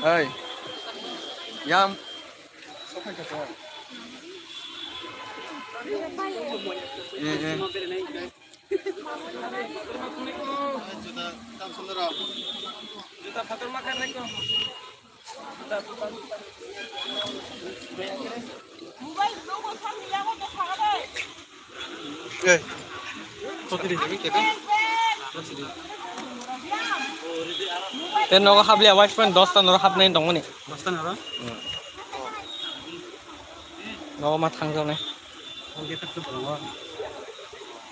ơi nhâm số phải cho tôi tên nó có hấp liệu wife friend 10 nó hấp nên đồng này 10 nữa nó mà thằng rồi này không biết tập trung vào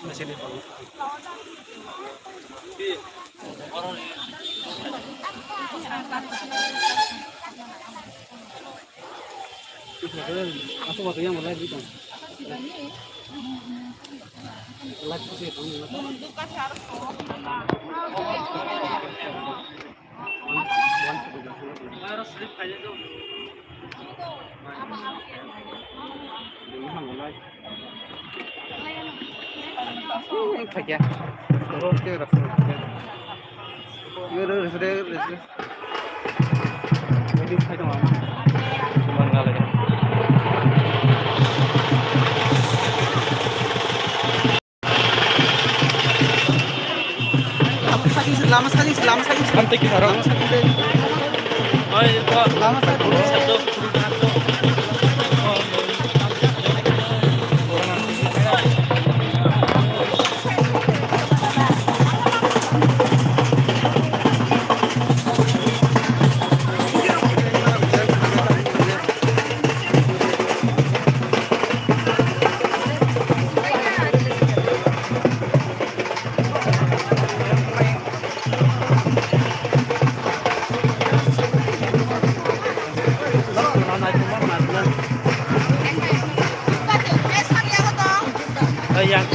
nó sẽ đi vào aku waktu yang mulai gitu lagi sih harus slip aja tuh kerja terus dia udah jadi saya doang cuma ngalah lama sekali sampai kita orang oh itu lama sekali satu yang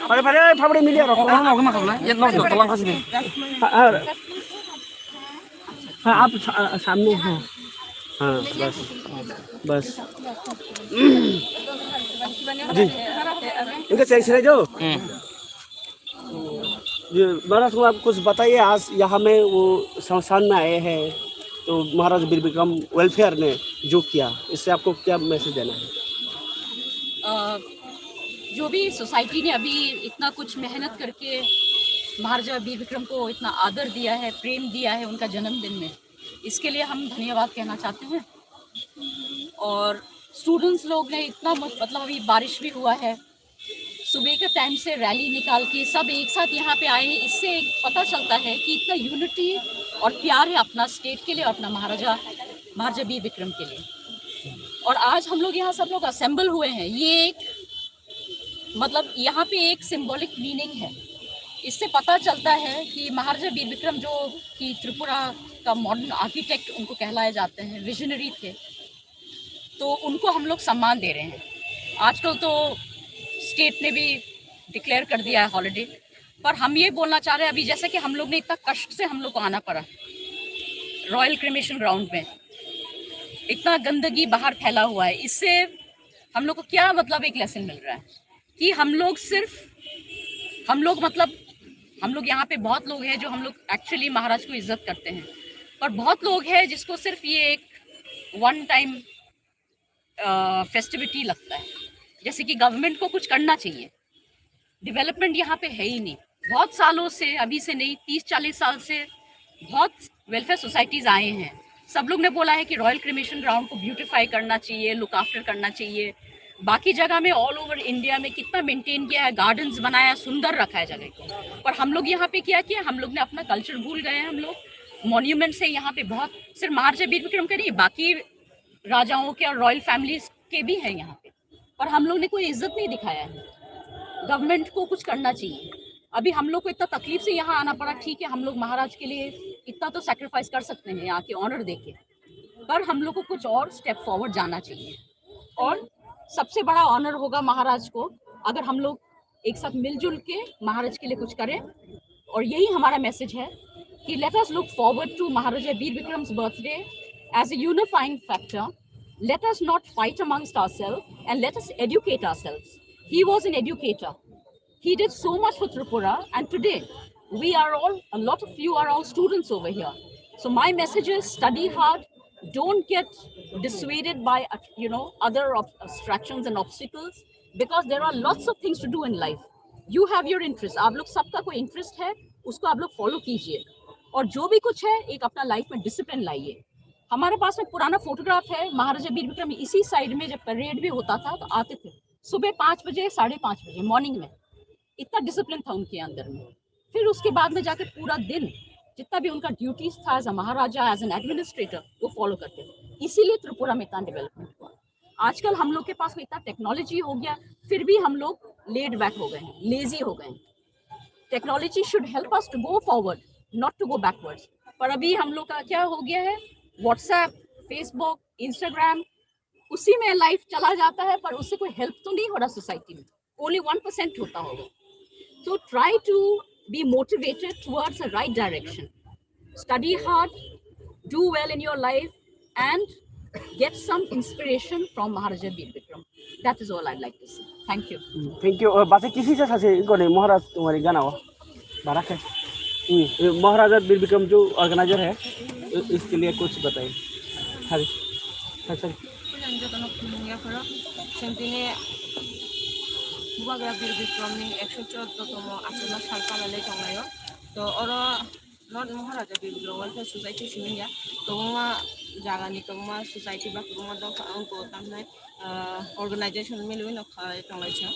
Pada pabrik miliar orang mau makan lah. Ya nong tolong kasih nih. आप सामने हैं हाँ बस बस जी इनका check जो महाराज को आप कुछ बताइए। आज यहाँ में वो शमशान में आए हैं तो महाराज वीर विक्रम वेलफेयर ने जो किया, इससे आपको क्या मैसेज देना है? जो भी सोसाइटी ने अभी इतना कुछ मेहनत करके महाराजा वीर विक्रम को इतना आदर दिया है, प्रेम दिया है उनका जन्मदिन में, इसके लिए हम धन्यवाद कहना चाहते हैं। और स्टूडेंट्स लोग ने इतना मतलब अभी बारिश भी हुआ है, सुबह के टाइम से रैली निकाल के सब एक साथ यहाँ पे आए हैं। इससे पता चलता है कि इतना यूनिटी और प्यार है अपना स्टेट के लिए और अपना महाराजा वीर विक्रम के लिए। और आज हम लोग यहाँ सब लोग असेंबल हुए हैं, ये एक मतलब यहाँ पे एक सिंबॉलिक मीनिंग है। इससे पता चलता है कि महाराजा वीर विक्रम जो कि त्रिपुरा का मॉडर्न आर्किटेक्ट उनको कहलाए जाते हैं, विजनरी थे, तो उनको हम लोग सम्मान दे रहे हैं। आजकल तो स्टेट ने भी डिक्लेयर कर दिया है हॉलिडे, पर हम ये बोलना चाह रहे हैं अभी जैसे कि हम लोग ने इतना कष्ट से हम लोग को आना पड़ा रॉयल क्रिमेशन ग्राउंड में, इतना गंदगी बाहर फैला हुआ है, इससे हम लोग को क्या मतलब एक लेसन मिल रहा है कि हम लोग यहाँ पे बहुत लोग हैं जो हम लोग एक्चुअली महाराज को इज्जत करते हैं, और बहुत लोग हैं जिसको सिर्फ ये एक वन टाइम फेस्टिविटी लगता है। जैसे कि गवर्नमेंट को कुछ करना चाहिए, डेवलपमेंट यहाँ पे है ही नहीं। बहुत सालों से, अभी से नहीं 30-40 साल से बहुत वेलफेयर सोसाइटीज़ आए हैं, सब लोग ने बोला है कि रॉयल क्रिमेशन ग्राउंड को ब्यूटीफाई करना चाहिए, लुक आफ्टर करना चाहिए। बाकी जगह में ऑल ओवर इंडिया में कितना मेंटेन किया है, गार्डन्स बनाया, सुंदर रखा है जगह को, पर हम लोग यहाँ पे क्या किया, हम लोग ने अपना कल्चर भूल गए हैं। हम लोग मॉन्यूमेंट्स है यहाँ पे बहुत, सिर्फ महाराजा वीर विक्रम के नहीं, बाकी राजाओं के और रॉयल फैमिलीज के भी हैं यहाँ पे, पर हम लोग ने कोई इज्जत नहीं दिखाया है। गवर्नमेंट को कुछ करना चाहिए। अभी हम लोग को इतना तकलीफ से यहाँ आना पड़ा, ठीक है, हम लोग महाराज के लिए इतना तो सेक्रीफाइस कर सकते हैं यहाँ के ऑनर देके, पर हम लोग को कुछ और स्टेप फॉरवर्ड जाना चाहिए। और सबसे बड़ा ऑनर होगा महाराज को अगर हम लोग एक साथ मिलजुल के महाराज के लिए कुछ करें। और यही हमारा मैसेज है कि let us look forward to Maharaja Veer Vikram's birthday as a unifying factor. Let us not fight amongst ourselves and let us educate ourselves. He was an educator. He did so much for Tripura, and today we are all, a lot of you are all students over here. So my message is study hard. Don't get dissuaded by other distractions and obstacles, because there are lots of things to do in life. You have your interest. आप लोग सबका कोई interest है, उसको आप लोग follow कीजिए, और जो भी कुछ है एक अपना लाइफ में डिसिप्लिन लाइए। हमारे पास में पुराना फोटोग्राफ है, महाराजा वीर विक्रम इसी साइड में जब परेड भी होता था तो आते थे सुबह 5 बजे 5:30 बजे मॉर्निंग में। इतना डिसिप्लिन था उनके अंदर में। फिर उसके बाद में जाके पूरा दिन जितना भी उनका ड्यूटीज था as a Maharaja, as an administrator, वो फॉलो करते थे। इसीलिए त्रिपुरा में इतना डेवलपमेंट हुआ। आजकल हम लोग के पास में इतना टेक्नोलॉजी हो गया, फिर भी हम लोग लेड बैक हो गए हैं, लेजी हो गए हैं। Technology should help us to go forward, not to go backwards. पर अभी हम लोग का क्या हो गया है, व्हाट्सएप, फेसबुक, इंस्टाग्राम, उसी में लाइफ चला जाता है, पर उससे कोई हेल्प तो नहीं हो रहा सोसाइटी में, ओनली 1% होता होगा। So try to be motivated towards the right direction. Study hard, do well in your life, and get some inspiration from Maharaja Veer Vikram. That is all I'd like to say. Thank you. Thank you. बातें किसी से साझे इनको नहीं, महाराज तुम्हारी गाना हो बारक है। महाराजा वीर विक्रम जो ऑर्गेनाइजर है इसके लिए कुछ बताइए। हाँ जी, हाँ सर। बुबाग्रा वीर विक्रमनि 114तम आचरण साल फालिनाय दंलायो तो अरो नट महाराजा वीर विक्रम वेलफेयर सोसाइटी सिमिया गोबां जागानि गोबां सोसाइटी बा गोबां दंखौ तामनाय अर्गानाइजेशन मिलुनो खाय दंलायछो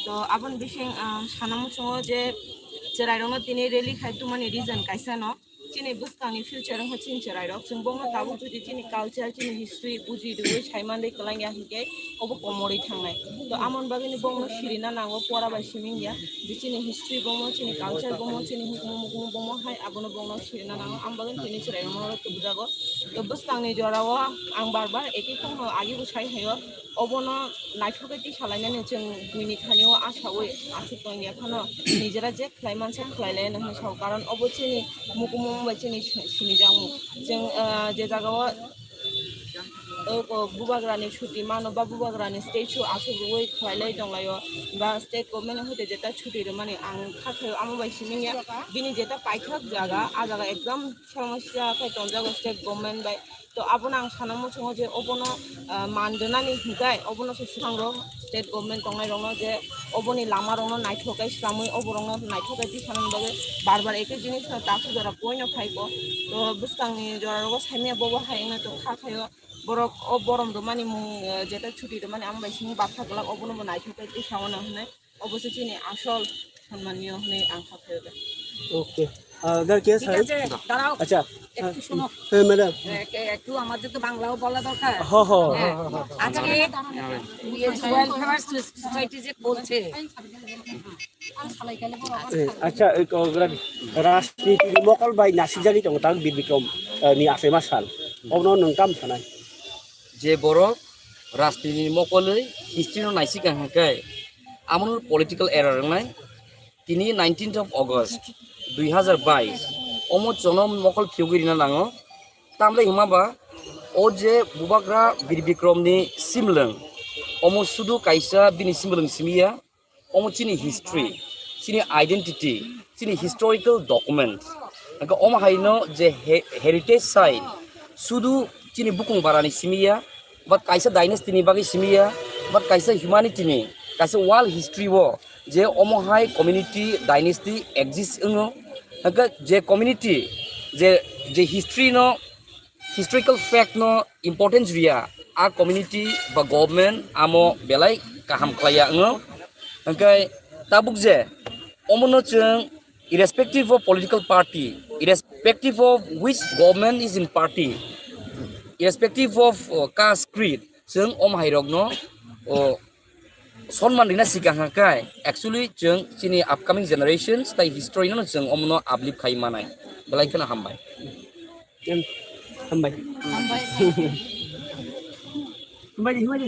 तो आबन बिसिं सानामुचो जे जेरायनो तिनि रेली खायतुमानि रिजन कायसानो चिनि बुस्तांनि फ्यूचर हो चिन चरायरो जों बोमा ताबु जुदि चिनि कल्चर चिनि हिस्ट्री बुजि दुवे साइमान्दै कलांगिया हिके अब कमरै थांनाय तो आमन बागनि बोमा सिरिना नांगो परा बाय सिमिंगिया जे चिनि हिस्ट्री बोमा चिनि कल्चर बोमा चिनि हुकुम बोमा हाय आबनो बोमा सिरिना नांगो आम बागन तिनि चरायनो मरो तो बुजागो तो बुस्तांनि जराव आं बारबार एके खंनो आगि बुसाय हायो अबनो नायथुगैति सालायनानै जों दुइनि खानियाव आसावै आथितंगिया खानो निजेरा जे खलायमानसे खलायलायनो हासाव कारण अबचिनि मुकुम बायचिनि सिनि जामु जों जे जागाव बुबाग्रानि छुट्टी मानोबा बुबाग्रानि स्टेचु आसुगुबै खवाइलाय दंलायो बा स्टेट गभर्नमेंट होते जेता छुट्टी माने आं खाखायो आमो बायसिनिया बिनि जेता पाइथाक जागा आ जागा एकदम समस्या खाय तंजागो स्टेट गभर्नमेंट बाय तो आबोनो आं सानामो सङो जे अबोनो मानदोनानि हिगाय अबोनो सुसांरो स्टेट गभर्नमेंट दंनाय रंनो जे अबोनि लामा रंनो नायथकाय स्रामै अबोरंनो नायथकाय दिसानन बागे बार एके जिनिस तासु जरा पयनो फाइको तो बुस्तांनि जरारगो साइमिया बबो हायनो तो खाखायो बरक ओ बरम दो माने मु जेता छुट्टी दो माने आम बायसिनि बाथा गला अबोनो नायथकाय दिसावनो हने अबसे चिनि आसल सम्मानिय हने आं खाखायो ओके अगर केस है দাঁড়াও अच्छा একটু শোনো मैडम একটু আমাদের তো বাংলাও বলা দরকার हाँ हाँ আজকে ওয়েলফেয়ার সোসাইটি যে বলছে अच्छा राजनीति मकल बाय नासिजारि दङ तां बिरबिक्रम नि आफेमा सान अबनो नोंथाम थानाय जे बर' राजनीति मकलै हिस्ट्री नायसिगां हाकाय आमोल पलिटिकल एरर रंनाय तिनि 19th of August 2022 अमो जनम मकल फिउगिरिना नाङो तामले हिमाबा ओ जे बुबाग्रा बिरबिक्रमनि सिमलों अमो सुदु कायसा बिनि सिमलों सिमिया अमो चिनि हिस्ट्री चिनि आइडेंटिटी चिनि हिस्टोरिकल डॉक्यूमेंट्स अंका अमो हाइनो जे हेरिटेज साइट सुदु चिनि बुकुं बारानि सिमिया बट कायसा डायनेस्टीनि बागै सिमिया बट कायसा ह्यूमैनिटीनि कायसा वर्ल्ड हिस्ट्री वो जे अमो हाई कम्युनिटी डायनेस्टी एग्जिस्ट इंगो अंका जे कम्युनिटी जे हिस्ट्री नो हिस्टोरिकल फैक्ट नो इम्पोर्टेंस रिया आ कम्युनिटी बा गवर्नमेंट आमो बेलाय गाहाम खालाया इंगो अंका ताबुक जे अमोनो जों irrespective of political party, irrespective of which government is in party, irrespective of caste creed, जों om hairogno sonman dina sigahakai actually जों chini upcoming generations tai history no जों omno uplift khai manai belai kana hambai हमबाय हमबाय